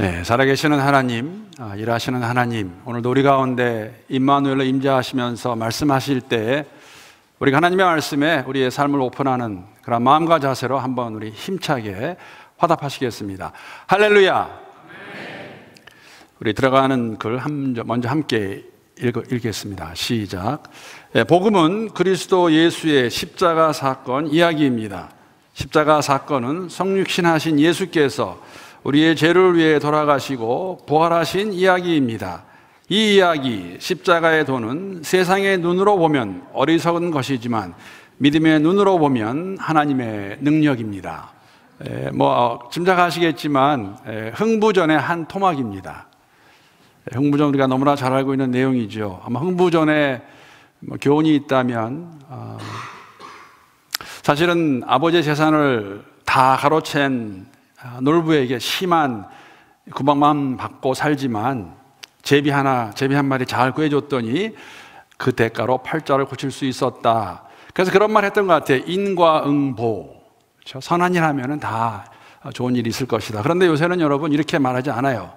네, 살아계시는 하나님, 일하시는 하나님, 오늘 우리 가운데 임마누엘로 임재하시면서 말씀하실 때에 우리 하나님의 말씀에 우리의 삶을 오픈하는 그런 마음과 자세로 한번 우리 힘차게 화답하시겠습니다. 할렐루야. 우리 들어가는 글 먼저 함께 읽겠습니다. 시작. 복음은 그리스도 예수의 십자가 사건 이야기입니다. 십자가 사건은 성육신하신 예수께서 우리의 죄를 위해 돌아가시고 부활하신 이야기입니다. 이 이야기, 십자가의 도는 세상의 눈으로 보면 어리석은 것이지만 믿음의 눈으로 보면 하나님의 능력입니다. 짐작하시겠지만 흥부전의 한 토막입니다. 흥부전 우리가 너무나 잘 알고 있는 내용이죠. 아마 흥부전에 교훈이 있다면 사실은 아버지의 재산을 다 가로챈 놀부에게 심한 구박만 받고 살지만 제비 한 마리 잘 구해줬더니 그 대가로 팔자를 고칠 수 있었다. 그래서 그런 말 했던 것 같아요. 인과응보. 그렇죠? 선한 일 하면은 다 좋은 일이 있을 것이다. 그런데 요새는 여러분 이렇게 말하지 않아요.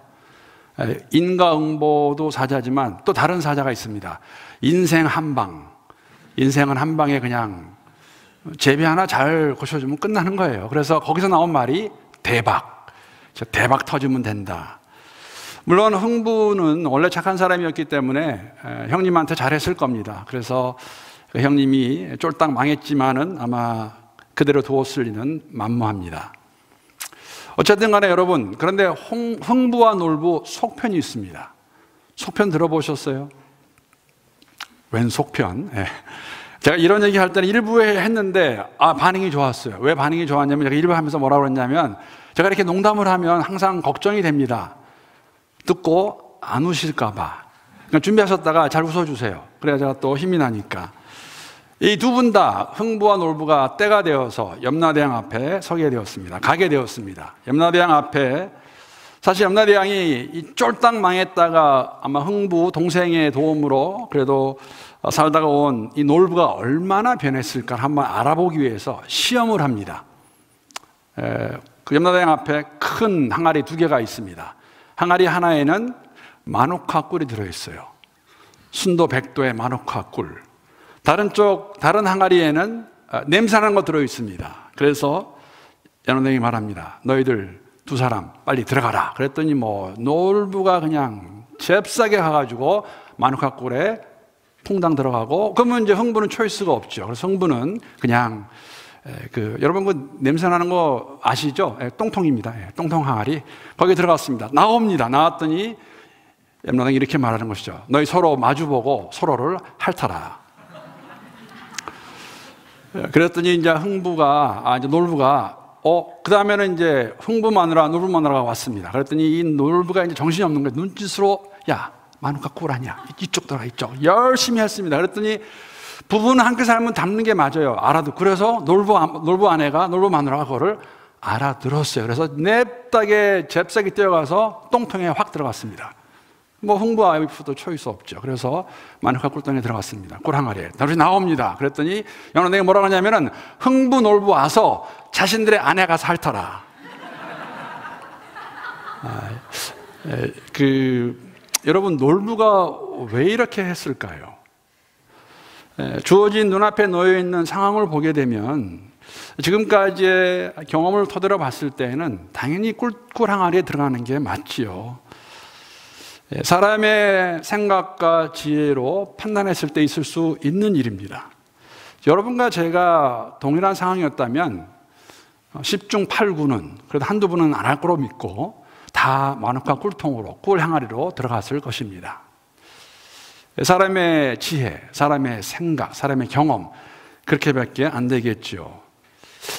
인과응보도 사자지만 또 다른 사자가 있습니다. 인생 한방. 인생은 한 방에 그냥 제비 하나 잘 고쳐주면 끝나는 거예요. 그래서 거기서 나온 말이 대박. 대박 터지면 된다. 물론 흥부는 원래 착한 사람이었기 때문에 형님한테 잘했을 겁니다. 그래서 그 형님이 쫄딱 망했지만은 아마 그대로 두었을 리는 만무합니다. 어쨌든 간에 여러분, 그런데 흥부와 놀부 속편이 있습니다. 속편 들어보셨어요? 웬 속편? 네. 제가 이런 얘기 할 때는 일부에 했는데 반응이 좋았어요. 왜 반응이 좋았냐면 제가 일부 하면서 뭐라고 그랬냐면 제가 이렇게 농담을 하면 항상 걱정이 됩니다. 듣고 안 우실까 봐. 그러니까 준비하셨다가 잘 웃어주세요. 그래야 제가 또 힘이 나니까. 이 두 분 다 흥부와 놀부가 때가 되어서 염라대왕 앞에 서게 되었습니다. 가게 되었습니다. 염라대왕 앞에 사실 염라대왕이 쫄딱 망했다가 아마 흥부 동생의 도움으로 그래도 살다가 온 이 놀부가 얼마나 변했을까 한번 알아보기 위해서 시험을 합니다. 그 염라대왕 앞에 큰 항아리 2개가 있습니다. 항아리 하나에는 마누카 꿀이 들어있어요. 순도 100도의 마누카 꿀. 다른 항아리에는 냄새나는 거 들어있습니다. 그래서 염라대왕이 말합니다. 너희들 2 사람 빨리 들어가라. 그랬더니 놀부가 그냥 잽싸게 가가지고 마누카 꿀에 퐁당 들어가고, 그러면 이제 흥부는 초이스가 없죠. 그래서 흥부는 그냥 여러분 그 냄새 나는 거 아시죠? 똥통입니다. 똥통 항아리. 거기 들어갔습니다. 나옵니다. 나왔더니 염라대왕이 이렇게 말하는 것이죠. 너희 서로 마주보고 서로를 핥아라. 그랬더니 이제 이제 놀부가 그 다음에는 이제 흥부 마누라, 놀부 마누라가 왔습니다. 그랬더니 이 놀부가 이제 정신이 없는 거예요. 눈짓으로 야, 마누카 꿀 아니야. 이쪽 들어가, 이쪽. 열심히 했습니다. 그랬더니 부부는 함께 살면 닮는 게 맞아요. 그래서 놀부 아내가, 놀부 마누라가 그거를 알아들었어요. 그래서 냅다게 잽싸게 뛰어가서 똥통에 확 들어갔습니다. 흥부 와이프도 초이스 없죠. 그래서 마누카 꿀통에 들어갔습니다. 꿀 항아리에. 다시 나옵니다. 그랬더니 염라대왕이 뭐라고 하냐면은 흥부, 놀부 와서 자신들의 아내 가서 핥아라. 여러분, 놀부가 왜 이렇게 했을까요? 주어진 눈앞에 놓여있는 상황을 보게 되면 지금까지의 경험을 토대로 봤을 때는 당연히 꿀 항아리에 들어가는 게 맞지요. 사람의 생각과 지혜로 판단했을 때 있을 수 있는 일입니다. 여러분과 제가 동일한 상황이었다면 10중 8구는 그래도 한두 분은 안 할 거로 믿고 다 마누카 꿀통으로, 꿀 항아리로 들어갔을 것입니다. 사람의 지혜, 사람의 생각, 사람의 경험, 그렇게밖에 안 되겠죠.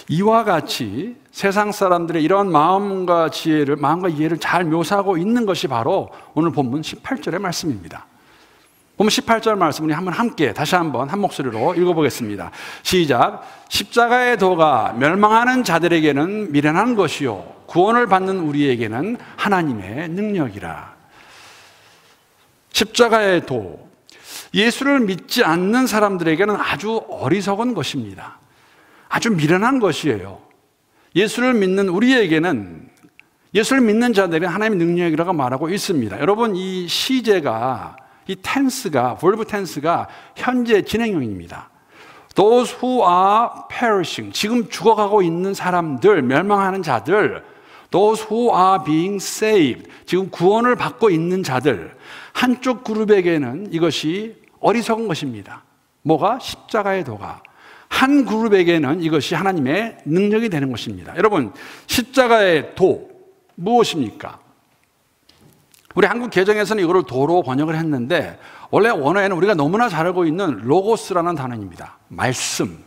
이와 같이 세상 사람들의 이런 마음과 이해를 잘 묘사하고 있는 것이 바로 오늘 본문 18절의 말씀입니다. 본문 18절 말씀 우리 함께 다시 한번 한 목소리로 읽어보겠습니다. 시작. 십자가의 도가 멸망하는 자들에게는 미련한 것이요 구원을 받는 우리에게는 하나님의 능력이라. 십자가의 도, 예수를 믿지 않는 사람들에게는 아주 어리석은 것입니다. 아주 미련한 것이에요. 예수를 믿는 우리에게는 예수를 믿는 자들은 하나님의 능력이라고 말하고 있습니다. 여러분, 이 시제가, 이 텐스가, verb tense가 현재 진행형입니다. Those who are perishing, 지금 죽어가고 있는 사람들, 멸망하는 자들, those who are being saved, 지금 구원을 받고 있는 자들, 한쪽 그룹에게는 이것이 어리석은 것입니다. 뭐가? 십자가의 도가. 한 그룹에게는 이것이 하나님의 능력이 되는 것입니다. 여러분, 십자가의 도, 무엇입니까? 우리 한국 개정에서는 이거를 도로 번역을 했는데, 원래 원어에는 우리가 너무나 잘 알고 있는 로고스라는 단어입니다. 말씀.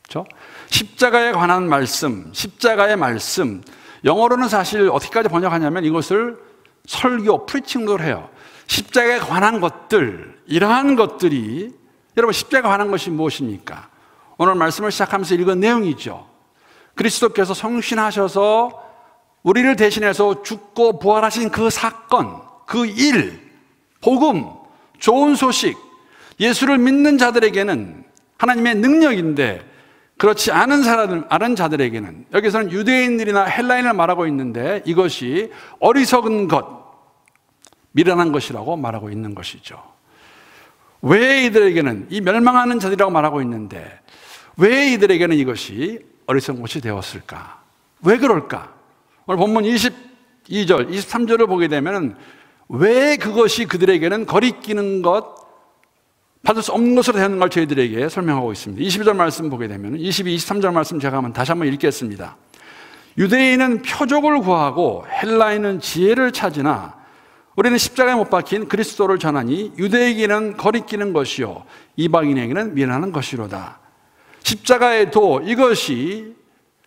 그렇죠? 십자가에 관한 말씀, 십자가의 말씀. 영어로는 사실 어떻게까지 번역하냐면 이것을 설교, 프리칭도 해요. 십자가에 관한 것들, 이러한 것들이, 여러분, 십자가에 관한 것이 무엇입니까? 오늘 말씀을 시작하면서 읽은 내용이죠. 그리스도께서 성신하셔서 우리를 대신해서 죽고 부활하신 그 사건, 그 일, 복음, 좋은 소식, 예수를 믿는 자들에게는 하나님의 능력인데, 그렇지 않은 자들에게는, 여기서는 유대인들이나 헬라인을 말하고 있는데 이것이 어리석은 것, 미련한 것이라고 말하고 있는 것이죠. 왜 이들에게는, 이 멸망하는 자들이라고 말하고 있는데 왜 이들에게는 이것이 어리석은 것이 되었을까? 왜 그럴까? 오늘 본문 22절, 23절을 보게 되면 왜 그것이 그들에게는 거리끼는 것, 받을 수 없는 것으로 되는 걸 저희들에게 설명하고 있습니다. 22절 말씀 보게 되면 22, 23절 말씀 제가 다시 한번 읽겠습니다. 유대인은 표적을 구하고 헬라인은 지혜를 찾으나 우리는 십자가에 못 박힌 그리스도를 전하니 유대에게는 거리끼는 것이요 이방인에게는 미련한 것이로다. 십자가의 도, 이것이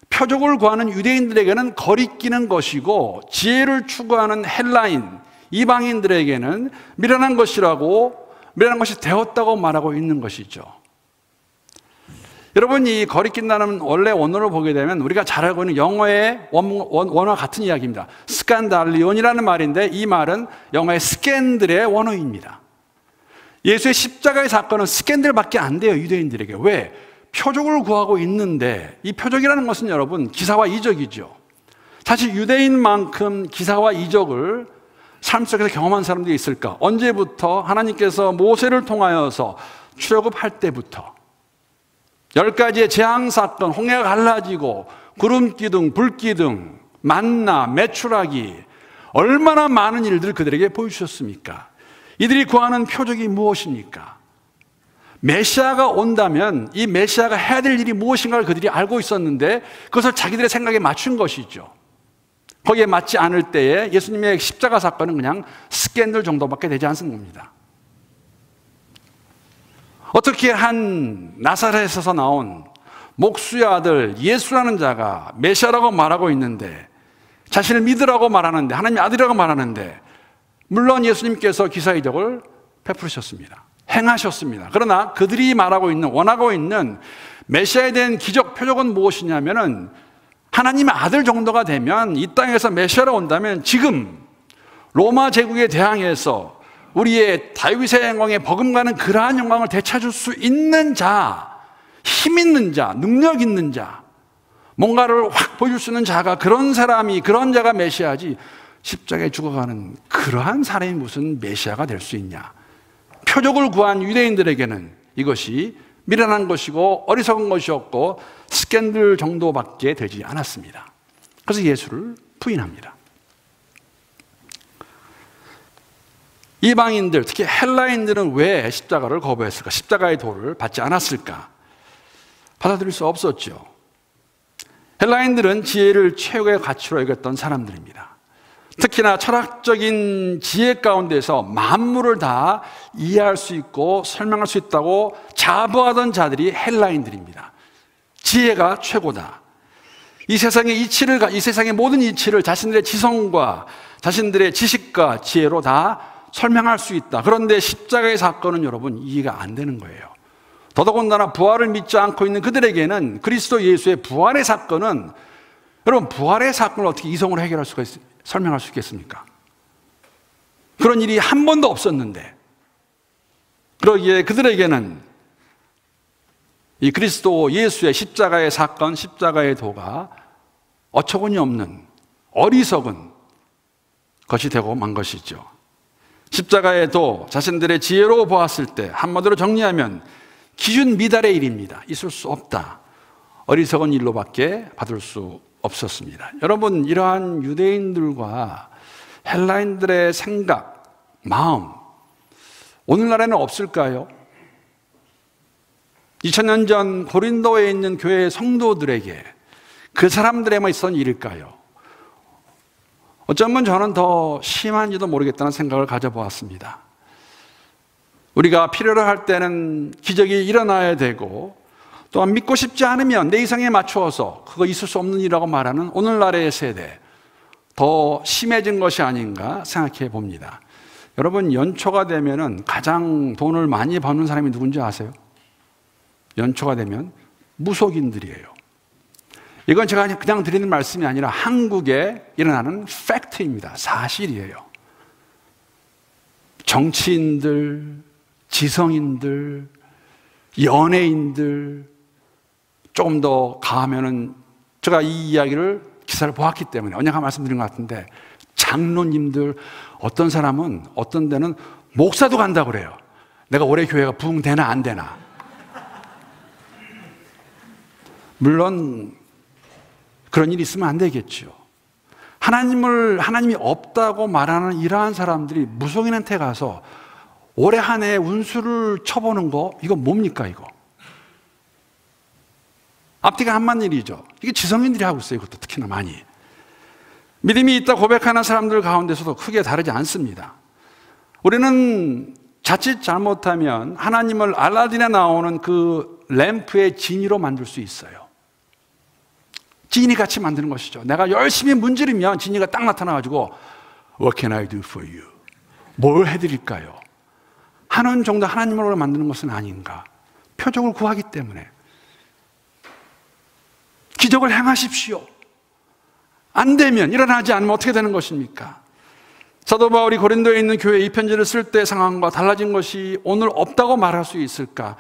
표적을 구하는 유대인들에게는 거리끼는 것이고 지혜를 추구하는 헬라인, 이방인들에게는 미련한 것이라고, 미련한 것이 되었다고 말하고 있는 것이죠. 여러분, 이 거리낀다는 원래 원어를 보게 되면 우리가 잘 알고 있는 영어의 원어와 같은 이야기입니다. 스칸달리온이라는 말인데 이 말은 영어의 스캔들의 원어입니다. 예수의 십자가의 사건은 스캔들밖에 안 돼요, 유대인들에게. 왜? 표적을 구하고 있는데, 이 표적이라는 것은 여러분 기사와 이적이죠. 사실 유대인만큼 기사와 이적을 삶 속에서 경험한 사람들이 있을까? 언제부터? 하나님께서 모세를 통하여서 출애굽할 때부터 10가지의 재앙 사건, 홍해가 갈라지고 구름기둥, 불기둥, 만나, 메추라기, 얼마나 많은 일들을 그들에게 보여주셨습니까? 이들이 구하는 표적이 무엇입니까? 메시아가 온다면 이 메시아가 해야 될 일이 무엇인가를 그들이 알고 있었는데 그것을 자기들의 생각에 맞춘 것이죠. 거기에 맞지 않을 때에 예수님의 십자가 사건은 그냥 스캔들 정도밖에 되지 않습니다. 어떻게 한 나사렛에서 나온 목수의 아들 예수라는 자가 메시아라고 말하고 있는데, 자신을 믿으라고 말하는데, 하나님의 아들이라고 말하는데, 물론 예수님께서 기사이적을 베푸셨습니다. 행하셨습니다. 그러나 그들이 말하고 있는, 원하고 있는 메시아에 대한 기적, 표적은 무엇이냐면은 하나님의 아들 정도가 되면, 이 땅에서 메시아로 온다면 지금 로마 제국에 대항해서 우리의 다윗의 영광에 버금가는 그러한 영광을 되찾을 수 있는 자, 힘 있는 자, 능력 있는 자, 뭔가를 확 보여줄 수 있는 자가, 그런 사람이, 그런 자가 메시아지, 십자가에 죽어가는 그러한 사람이 무슨 메시아가 될 수 있냐. 표적을 구한 유대인들에게는 이것이 미련한 것이고 어리석은 것이었고 스캔들 정도밖에 되지 않았습니다. 그래서 예수를 부인합니다. 이방인들, 특히 헬라인들은 왜 십자가를 거부했을까? 십자가의 도를 받지 않았을까? 받아들일 수 없었죠. 헬라인들은 지혜를 최고의 가치로 여겼던 사람들입니다. 특히나 철학적인 지혜 가운데서 만물을 다 이해할 수 있고 설명할 수 있다고 자부하던 자들이 헬라인들입니다. 지혜가 최고다. 이 세상의 이치를, 이 세상의 모든 이치를 자신들의 지성과 자신들의 지식과 지혜로 다 설명할 수 있다. 그런데 십자가의 사건은 여러분 이해가 안 되는 거예요. 더더군다나 부활을 믿지 않고 있는 그들에게는 그리스도 예수의 부활의 사건은, 여러분 부활의 사건을 어떻게 이성으로 해결할 수가 설명할 수 있겠습니까? 그런 일이 한 번도 없었는데, 그러기에 그들에게는 이 그리스도 예수의 십자가의 사건, 십자가의 도가 어처구니 없는 어리석은 것이 되고 만 것이죠. 십자가의 도, 자신들의 지혜로 보았을 때 한마디로 정리하면 기준 미달의 일입니다. 있을 수 없다. 어리석은 일로밖에 받을 수 없었습니다. 여러분, 이러한 유대인들과 헬라인들의 생각, 마음, 오늘날에는 없을까요? 2000년 전 고린도에 있는 교회 성도들에게 그 사람들에만 있었던 일일까요? 어쩌면 저는 더 심한지도 모르겠다는 생각을 가져보았습니다. 우리가 필요로 할 때는 기적이 일어나야 되고, 또한 믿고 싶지 않으면 내 이성에 맞추어서 그거 있을 수 없는 일이라고 말하는 오늘날의 세대, 더 심해진 것이 아닌가 생각해 봅니다. 여러분, 연초가 되면은 가장 돈을 많이 버는 사람이 누군지 아세요? 연초가 되면 무속인들이에요. 이건 제가 그냥 드리는 말씀이 아니라 한국에 일어나는 팩트입니다. 사실이에요. 정치인들, 지성인들, 연예인들, 조금 더 가하면은 제가 이 이야기를 기사를 보았기 때문에 언젠가 말씀드린 것 같은데, 장로님들, 어떤 사람은 어떤 데는 목사도 간다고 그래요. 내가 올해 교회가 부흥되나 안 되나. 물론 그런 일이 있으면 안 되겠죠. 하나님이 없다고 말하는 이러한 사람들이 무속인한테 가서 올해 한 해 운수를 쳐보는 거, 이거 뭡니까 이거? 앞뒤가 안 맞는 일이죠. 이게 지성인들이 하고 있어요. 이것도 특히나 많이. 믿음이 있다 고백하는 사람들 가운데서도 크게 다르지 않습니다. 우리는 자칫 잘못하면 하나님을 알라딘에 나오는 그 램프의 지니로 만들 수 있어요. 지니 같이 만드는 것이죠. 내가 열심히 문지르면 지니가 딱 나타나가지고 What can I do for you? 뭘 해드릴까요? 하는 정도 하나님으로 만드는 것은 아닌가. 표적을 구하기 때문에. 기적을 행하십시오. 안 되면, 일어나지 않으면 어떻게 되는 것입니까? 사도 바울이 고린도에 있는 교회에 이 편지를 쓸 때 상황과 달라진 것이 오늘 없다고 말할 수 있을까?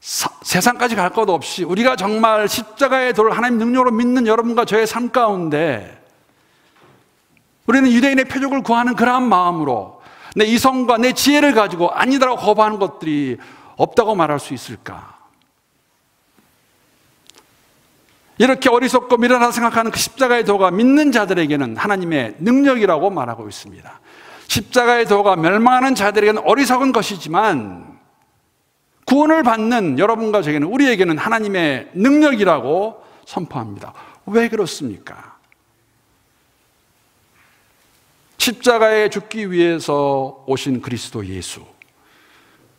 세상까지 갈 것 없이 우리가 정말 십자가의 도를 하나님 능력으로 믿는 여러분과 저의 삶 가운데 우리는 유대인의 표적을 구하는 그러한 마음으로 내 이성과 내 지혜를 가지고 아니다라고 거부하는 것들이 없다고 말할 수 있을까? 이렇게 어리석고 미련하다 생각하는 그 십자가의 도가 믿는 자들에게는 하나님의 능력이라고 말하고 있습니다. 십자가의 도가 멸망하는 자들에게는 어리석은 것이지만 구원을 받는 여러분과 저에게는, 우리에게는 하나님의 능력이라고 선포합니다. 왜 그렇습니까? 십자가에 죽기 위해서 오신 그리스도 예수,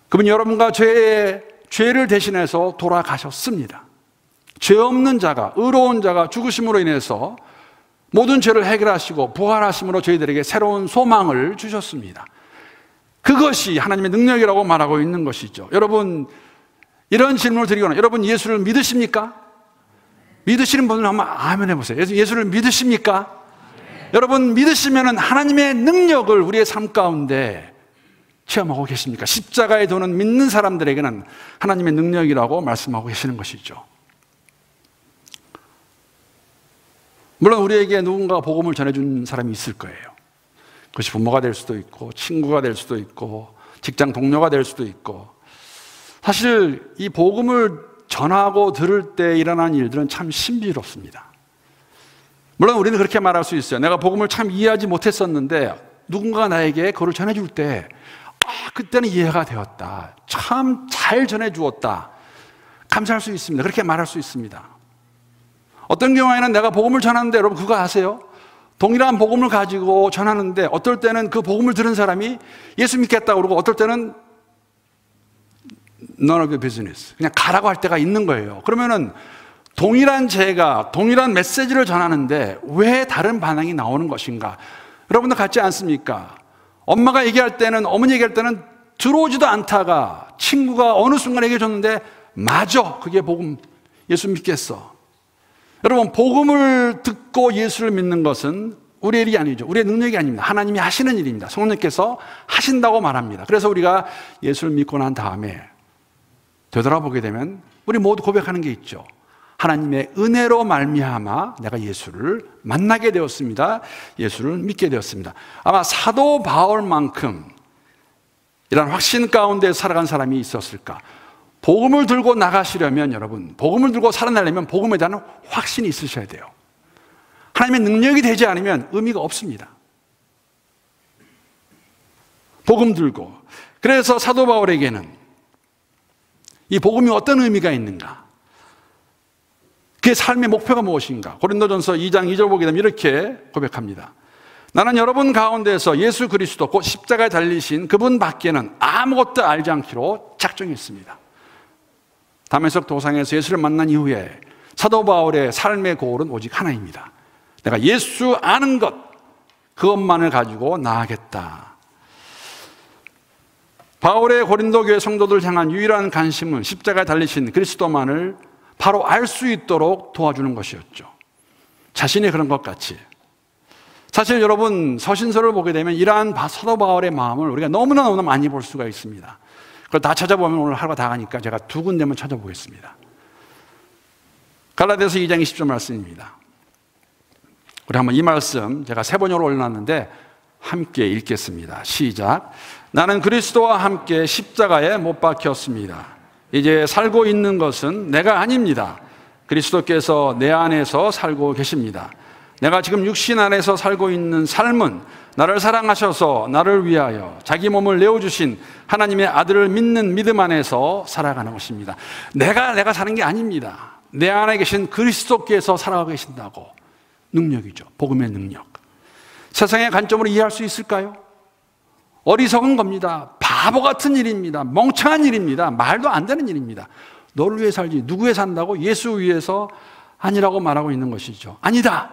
그분 여러분과 저의 죄를 대신해서 돌아가셨습니다. 죄 없는 자가, 의로운 자가 죽으심으로 인해서 모든 죄를 해결하시고 부활하심으로 저희들에게 새로운 소망을 주셨습니다. 그것이 하나님의 능력이라고 말하고 있는 것이죠. 여러분, 이런 질문을 드리거나, 여러분 예수를 믿으십니까? 믿으시는 분들 한번 아멘 해보세요. 예수를 믿으십니까? 여러분 믿으시면 하나님의 능력을 우리의 삶 가운데 체험하고 계십니까? 십자가의 도는 믿는 사람들에게는 하나님의 능력이라고 말씀하고 계시는 것이죠. 물론 우리에게 누군가 복음을 전해준 사람이 있을 거예요. 그것이 부모가 될 수도 있고, 친구가 될 수도 있고, 직장 동료가 될 수도 있고. 사실 이 복음을 전하고 들을 때 일어난 일들은 참 신비롭습니다. 물론 우리는 그렇게 말할 수 있어요. 내가 복음을 참 이해하지 못했었는데 누군가 나에게 그걸 전해줄 때 그때는 이해가 되었다. 참 잘 전해주었다. 감사할 수 있습니다. 그렇게 말할 수 있습니다. 어떤 경우에는 내가 복음을 전하는데, 여러분 그거 아세요? 동일한 복음을 가지고 전하는데 어떨 때는 그 복음을 들은 사람이 예수 믿겠다고 그러고 어떨 때는 none of your business, 그냥 가라고 할 때가 있는 거예요. 그러면은 동일한 제가 동일한 메시지를 전하는데 왜 다른 반응이 나오는 것인가? 여러분들 같지 않습니까? 엄마가 얘기할 때는, 어머니 얘기할 때는 들어오지도 않다가 친구가 어느 순간 얘기해 줬는데 맞아, 그게 복음, 예수 믿겠어. 여러분, 복음을 듣고 예수를 믿는 것은 우리의 일이 아니죠. 우리의 능력이 아닙니다. 하나님이 하시는 일입니다. 성령께서 하신다고 말합니다. 그래서 우리가 예수를 믿고 난 다음에 되돌아보게 되면 우리 모두 고백하는 게 있죠. 하나님의 은혜로 말미암아 내가 예수를 만나게 되었습니다. 예수를 믿게 되었습니다. 아마 사도 바울만큼 이런 확신 가운데 살아간 사람이 있었을까? 복음을 들고 나가시려면 여러분, 복음을 들고 살아나려면 복음에 대한 확신이 있으셔야 돼요. 하나님의 능력이 되지 않으면 의미가 없습니다. 복음 들고. 그래서 사도 바울에게는 이 복음이 어떤 의미가 있는가? 그의 삶의 목표가 무엇인가? 고린도전서 2장 2절 보게 되면 이렇게 고백합니다. 나는 여러분 가운데서 예수 그리스도 곧 십자가에 달리신 그분 밖에는 아무것도 알지 않기로 작정했습니다. 다메섹 도상에서 예수를 만난 이후에 사도 바울의 삶의 고울은 오직 하나입니다. 내가 예수 아는 것, 그것만을 가지고 나아가겠다. 바울의 고린도 교회 성도들 향한 유일한 관심은 십자가에 달리신 그리스도만을 바로 알 수 있도록 도와주는 것이었죠. 자신이 그런 것 같이. 사실 여러분 서신서를 보게 되면 이러한 사도 바울의 마음을 우리가 너무나 많이 볼 수가 있습니다. 그걸 다 찾아보면 오늘 하루가 다 가니까 제가 두 군데만 찾아보겠습니다. 갈라디아서 2장 20절 말씀입니다. 우리 한번 이 말씀 제가 세 번역으로 올려놨는데 함께 읽겠습니다. 시작. 나는 그리스도와 함께 십자가에 못 박혔습니다. 이제 살고 있는 것은 내가 아닙니다. 그리스도께서 내 안에서 살고 계십니다. 내가 지금 육신 안에서 살고 있는 삶은 나를 사랑하셔서 나를 위하여 자기 몸을 내어주신 하나님의 아들을 믿는 믿음 안에서 살아가는 것입니다. 내가 사는 게 아닙니다. 내 안에 계신 그리스도께서 살아가고 계신다고. 능력이죠. 복음의 능력. 세상의 관점으로 이해할 수 있을까요? 어리석은 겁니다. 바보 같은 일입니다. 멍청한 일입니다. 말도 안 되는 일입니다. 너를 위해 살지 누구 위해 산다고? 예수 위해서 아니라고 말하고 있는 것이죠. 아니다.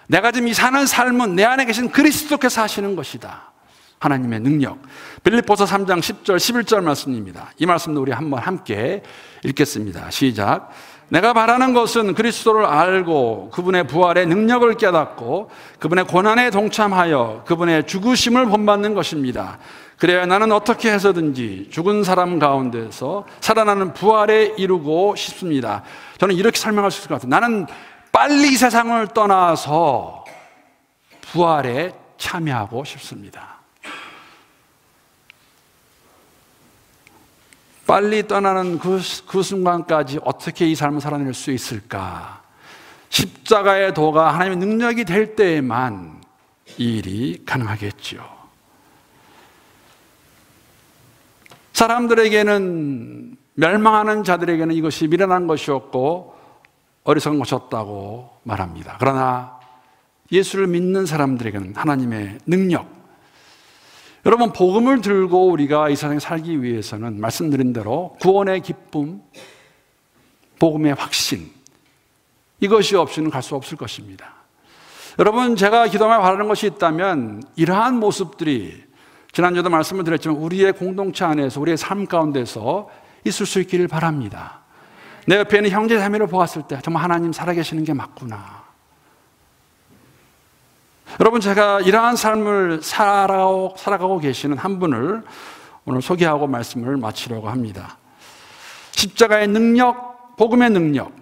내가 지금 이 사는 삶은 내 안에 계신 그리스도께서 하시는 것이다. 하나님의 능력. 빌립보서 3장 10절 11절 말씀입니다. 이 말씀도 우리 한번 함께 읽겠습니다. 시작. 내가 바라는 것은 그리스도를 알고 그분의 부활의 능력을 깨닫고 그분의 고난에 동참하여 그분의 죽으심을 본받는 것입니다. 그래야 나는 어떻게 해서든지 죽은 사람 가운데서 살아나는 부활에 이루고 싶습니다. 저는 이렇게 설명할 수 있을 것 같아요. 나는 빨리 이 세상을 떠나서 부활에 참여하고 싶습니다. 빨리 떠나는 그 순간까지 어떻게 이 삶을 살아낼 수 있을까? 십자가의 도가 하나님의 능력이 될 때에만 이 일이 가능하겠죠. 사람들에게는, 멸망하는 자들에게는 이것이 미련한 것이었고 어리석은 것이었다고 말합니다. 그러나 예수를 믿는 사람들에게는 하나님의 능력, 여러분 복음을 들고 우리가 이 세상에 살기 위해서는 말씀드린 대로 구원의 기쁨, 복음의 확신, 이것이 없이는 갈 수 없을 것입니다. 여러분 제가 기도하며 바라는 것이 있다면 이러한 모습들이 지난주에도 말씀을 드렸지만 우리의 공동체 안에서 우리의 삶 가운데서 있을 수 있기를 바랍니다. 내 옆에 있는 형제 자매를 보았을 때 정말 하나님 살아계시는 게 맞구나. 여러분 제가 이러한 삶을 살아가고 계시는 한 분을 오늘 소개하고 말씀을 마치려고 합니다. 십자가의 능력, 복음의 능력,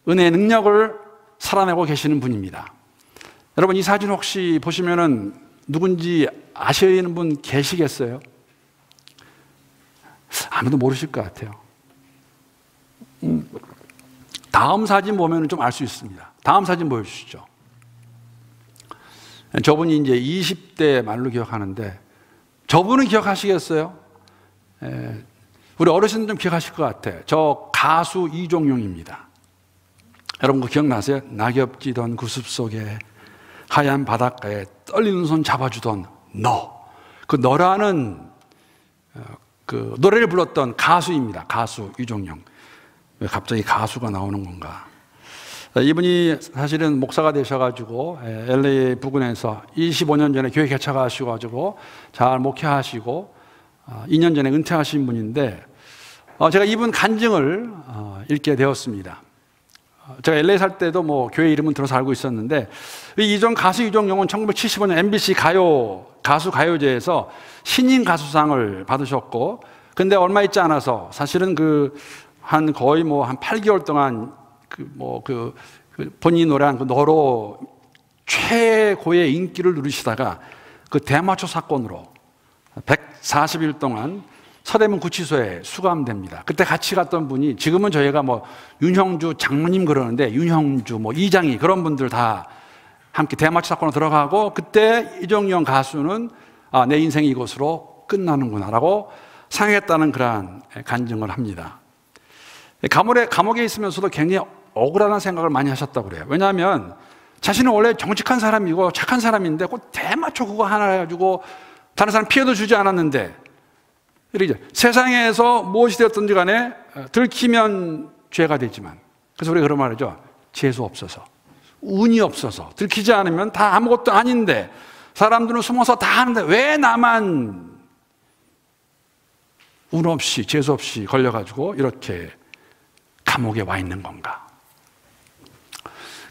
은혜의 능력을 살아내고 계시는 분입니다. 여러분 이 사진 혹시 보시면은 누군지 아시는 분 계시겠어요? 아무도 모르실 것 같아요. 다음 사진 보면 좀 알 수 있습니다. 다음 사진 보여주시죠. 저분이 이제 20대 말로 기억하는데 저분은 기억하시겠어요? 우리 어르신들 좀 기억하실 것 같아요. 저 가수 이종용입니다. 여러분 그거 기억나세요? 낙엽지던 그 숲속에 하얀 바닷가에 떨리는 손 잡아주던 너. 그 너라는 그 노래를 불렀던 가수입니다. 가수 이종용. 왜 갑자기 가수가 나오는 건가? 이분이 사실은 목사가 되셔가지고 LA 부근에서 25년 전에 교회 개척하셔가지고 잘 목회하시고 2년 전에 은퇴하신 분인데 제가 이분 간증을 읽게 되었습니다. 제가 LA 살 때도 뭐 교회 이름은 들어서 알고 있었는데 가수 이종용은 1975년 MBC 가수 가요제에서 신인 가수상을 받으셨고 근데 얼마 있지 않아서 사실은 거의 한 8개월 동안 본인이 노래한 그 너로 최고의 인기를 누리시다가 그 대마초 사건으로 140일 동안 서대문 구치소에 수감됩니다. 그때 같이 갔던 분이, 지금은 저희가 뭐 윤형주 장로님 그러는데 윤형주 뭐 이장이 그런 분들 다 함께 대마초 사건으로 들어가고, 그때 이종영 가수는 내 인생이 이것으로 끝나는구나라고 상했다는 그러한 간증을 합니다. 감옥에 있으면서도 굉장히 억울하다는 생각을 많이 하셨다고 그래요. 왜냐하면 자신은 원래 정직한 사람이고 착한 사람인데 꼭 대마초 그거 하나 가지고 다른 사람 피해도 주지 않았는데, 이렇게 세상에서 무엇이 되었든지 간에 들키면 죄가 되지만, 그래서 우리가 그런 말이죠. 재수 없어서, 운이 없어서, 들키지 않으면 다 아무것도 아닌데, 사람들은 숨어서 다 하는데 왜 나만 운 없이 재수 없이 걸려가지고 이렇게 감옥에 와 있는 건가.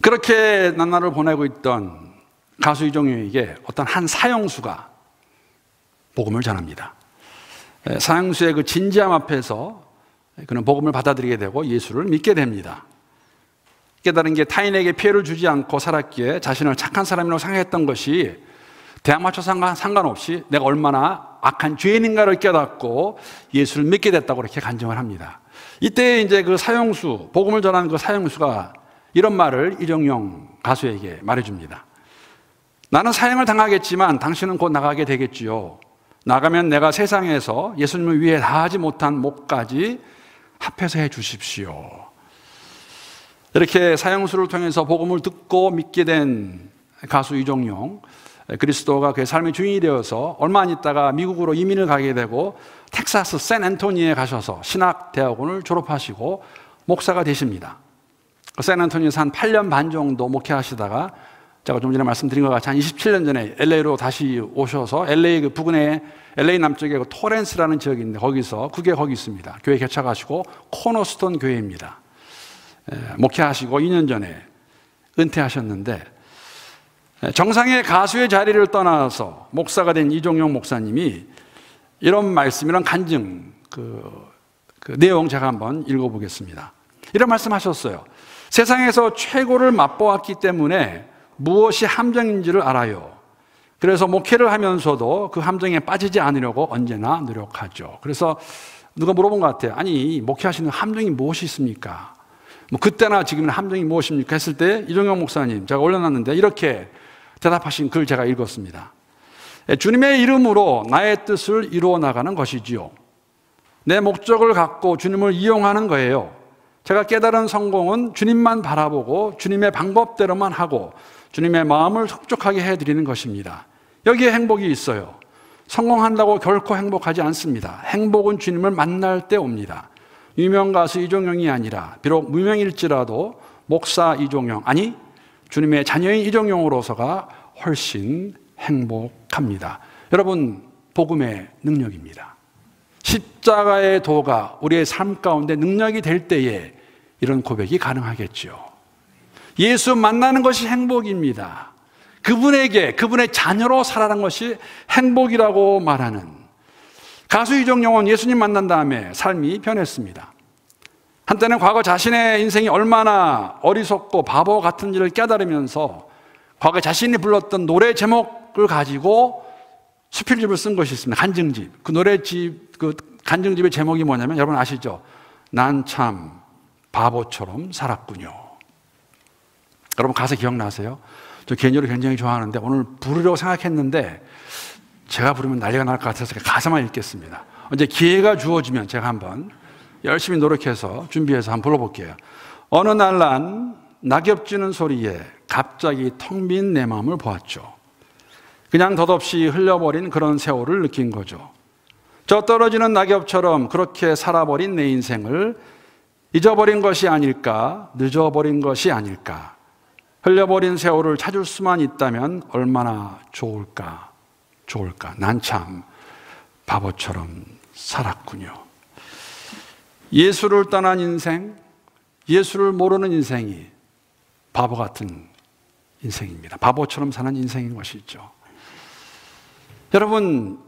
그렇게 나날을 보내고 있던 가수 이종용에게 어떤 한 사형수가 복음을 전합니다. 사형수의 그 진지함 앞에서 그는 복음을 받아들이게 되고 예수를 믿게 됩니다. 깨달은 게 타인에게 피해를 주지 않고 살았기에 자신을 착한 사람이라고 생각했던 것이 대마초 상관없이 내가 얼마나 악한 죄인인가를 깨닫고 예수를 믿게 됐다고 그렇게 간증을 합니다. 이때 이제 그 사형수, 복음을 전하는 그 사형수가 이런 말을 이종용 가수에게 말해줍니다. 나는 사형을 당하겠지만 당신은 곧 나가게 되겠지요. 나가면 내가 세상에서 예수님을 위해 다하지 못한 몫까지 합해서 해 주십시오. 이렇게 사형수를 통해서 복음을 듣고 믿게 된 가수 이종용, 그리스도가 그의 삶의 주인이 되어서 얼마 안 있다가 미국으로 이민을 가게 되고 텍사스 샌앤토니에 가셔서 신학대학원을 졸업하시고 목사가 되십니다. 샌앤토니에서 한 8년 반 정도 목회하시다가 제가 좀 전에 말씀드린 것 같이 한 27년 전에 LA로 다시 오셔서 LA 그 부근에 LA 남쪽에 그 토렌스라는 지역이 있는데 거기서 그게 거기 있습니다. 교회 개척하시고 코너스톤 교회입니다. 목회하시고 2년 전에 은퇴하셨는데, 정상의 가수의 자리를 떠나서 목사가 된 이종용 목사님이 이런 말씀, 이런 간증, 그 내용 제가 한번 읽어보겠습니다. 이런 말씀 하셨어요. 세상에서 최고를 맛보았기 때문에 무엇이 함정인지를 알아요. 그래서 목회를 하면서도 그 함정에 빠지지 않으려고 언제나 노력하죠. 그래서 누가 물어본 것 같아요. 아니, 목회하시는 함정이 무엇이 있습니까? 뭐 그때나 지금은 함정이 무엇입니까? 했을 때 이종용 목사님, 제가 올려놨는데 이렇게 대답하신 글 제가 읽었습니다. 주님의 이름으로 나의 뜻을 이루어 나가는 것이지요. 내 목적을 갖고 주님을 이용하는 거예요. 제가 깨달은 성공은 주님만 바라보고 주님의 방법대로만 하고 주님의 마음을 흡족하게 해드리는 것입니다. 여기에 행복이 있어요. 성공한다고 결코 행복하지 않습니다. 행복은 주님을 만날 때 옵니다. 유명 가수 이종용이 아니라 비록 무명일지라도 목사 이종용, 아니 주님의 자녀인 이종용으로서가 훨씬 행복합니다. 여러분, 복음의 능력입니다. 십자가의 도가 우리의 삶 가운데 능력이 될 때에 이런 고백이 가능하겠죠. 예수 만나는 것이 행복입니다. 그분에게, 그분의 자녀로 살아가는 것이 행복이라고 말하는 가수 이종용은 예수님 만난 다음에 삶이 변했습니다. 한때는 과거 자신의 인생이 얼마나 어리석고 바보 같은지를 깨달으면서 과거 자신이 불렀던 노래 제목을 가지고 수필집을 쓴 것이 있습니다. 간증집. 그 노래집, 그 간증집의 제목이 뭐냐면 여러분 아시죠? 난 참 바보처럼 살았군요. 여러분 가사 기억나세요? 저 개인적으로 굉장히 좋아하는데 오늘 부르려고 생각했는데 제가 부르면 난리가 날 것 같아서 가사만 읽겠습니다. 이제 기회가 주어지면 제가 한번 열심히 노력해서 준비해서 한번 불러볼게요. 어느 날 난 낙엽 지는 소리에 갑자기 텅 빈 내 마음을 보았죠. 그냥 덧없이 흘려버린 그런 세월을 느낀 거죠. 저 떨어지는 낙엽처럼 그렇게 살아버린 내 인생을 잊어버린 것이 아닐까, 늦어버린 것이 아닐까. 흘려버린 세월을 찾을 수만 있다면 얼마나 좋을까. 난 참 바보처럼 살았군요. 예수를 떠난 인생, 예수를 모르는 인생이 바보 같은 인생입니다. 바보처럼 사는 인생인 것이죠. 여러분,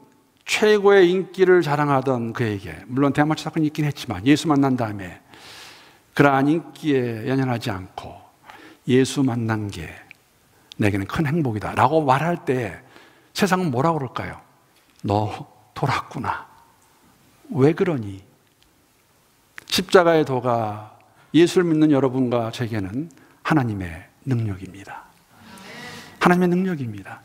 최고의 인기를 자랑하던 그에게, 물론 대마초 사건이 있긴 했지만 예수 만난 다음에 그러한 인기에 연연하지 않고 예수 만난 게 내게는 큰 행복이다 라고 말할 때 세상은 뭐라고 그럴까요? 너 돌았구나. 왜 그러니? 십자가의 도가 예수를 믿는 여러분과 제게는 하나님의 능력입니다. 하나님의 능력입니다.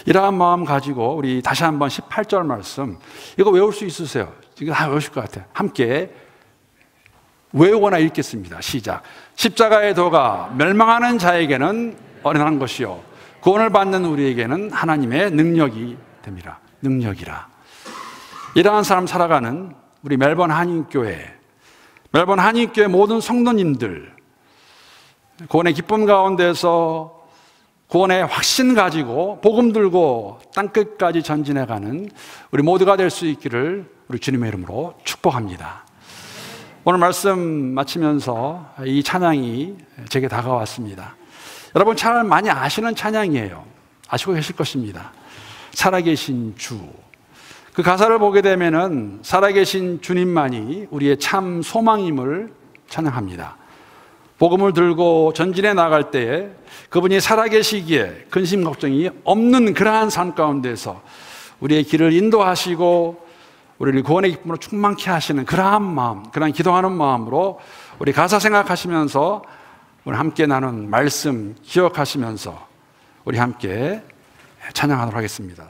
이러한 마음 가지고 우리 다시 한번 18절 말씀, 이거 외울 수 있으세요? 이거 다 외우실 것 같아요. 함께 외우거나 읽겠습니다. 시작. 십자가의 도가 멸망하는 자에게는 어린한 것이요 구원을 받는 우리에게는 하나님의 능력이 됩니다. 능력이라. 이러한 삶 살아가는 우리 멜번 한인교회 모든 성도님들, 구원의 기쁨 가운데서 구원의 확신 가지고 복음 들고 땅끝까지 전진해가는 우리 모두가 될 수 있기를 우리 주님의 이름으로 축복합니다. 오늘 말씀 마치면서 이 찬양이 제게 다가왔습니다. 여러분 잘 많이 아시는 찬양이에요. 아시고 계실 것입니다. 살아계신 주. 그 가사를 보게 되면은 살아계신 주님만이 우리의 참 소망임을 찬양합니다. 복음을 들고 전진해 나갈 때에 그분이 살아계시기에 근심 걱정이 없는 그러한 삶 가운데서 우리의 길을 인도하시고 우리를 구원의 기쁨으로 충만케 하시는 그러한 마음, 그러한 기도하는 마음으로 우리 가사 생각하시면서 오늘 함께 나눈 말씀 기억하시면서 우리 함께 찬양하도록 하겠습니다.